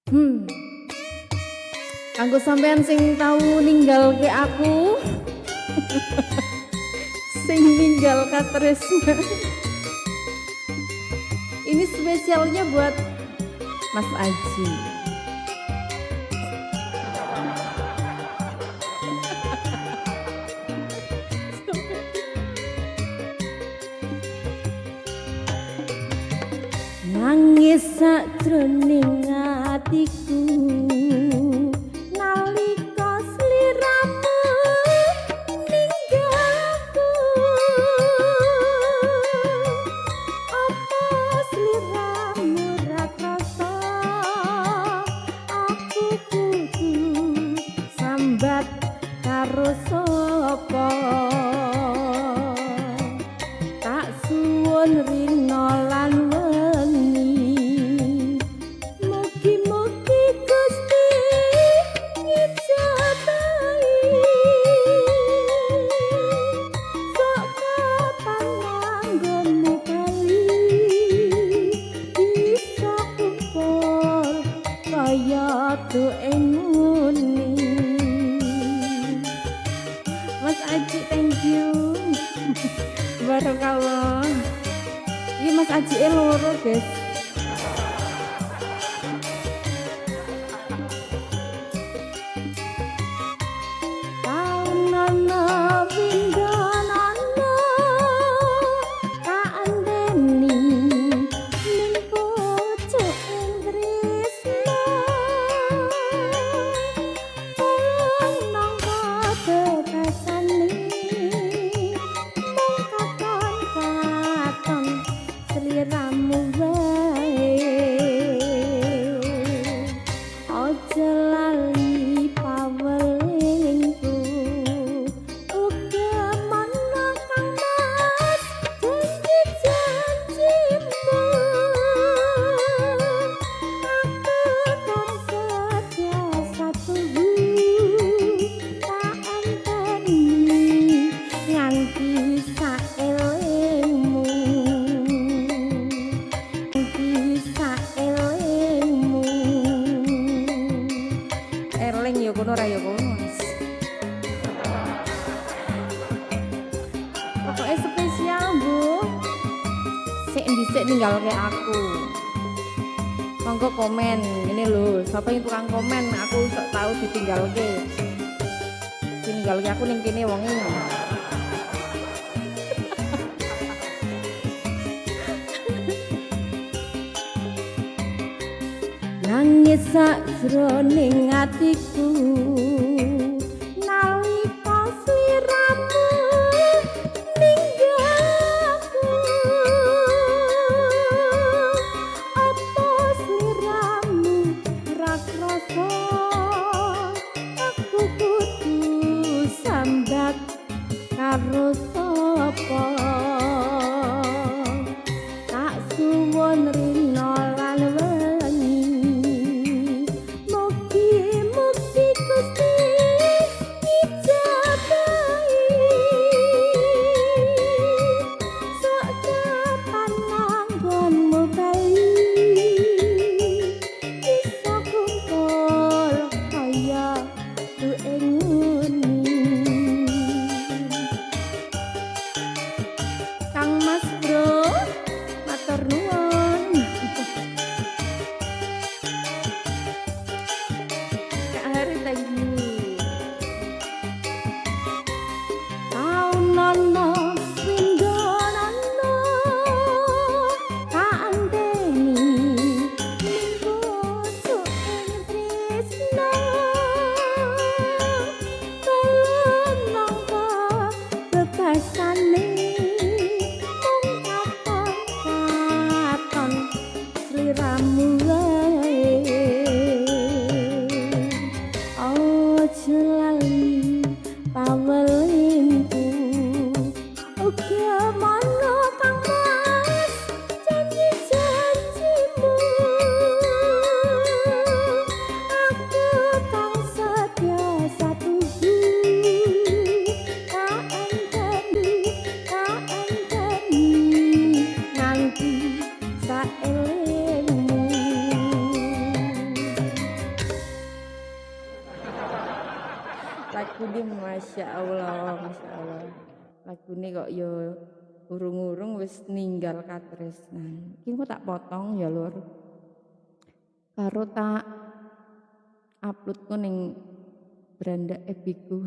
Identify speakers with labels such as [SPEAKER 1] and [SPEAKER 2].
[SPEAKER 1] Hmm. Kanggo sampean sing tau ninggalke aku. Sing ninggal Katresna. Ini spesialnya buat Mas Aji. Nangis sakjroning atiku nalika sliramu ninggalku. Apa sliramu ra krasa aku kudu sambat karo sapa. Tak suwun rina lan Mas Aji, thank you. Barakallah. Ini Mas Aji loro, guys. Pokoknya spesial, Bu. Sik ndisik ninggalke aku. Monggo komen, ini lho, sapa yang tukang komen, aku sok tahu ditinggalke. Tinggalke aku ning kene wonge. Nangis sakjroning atiku nalika sliramu ninggalku. Apa sliramu ra krasa aku kudu sambat karo sapa. Tak suwun rina lan tak elingmu. Lagu ini Masya Allah, Masya Allah. Lagu ini kok yo urung-urung wis ninggal katresnan. Iki kok tak potong ya lur. Karo tak upload ku ning beranda epiku.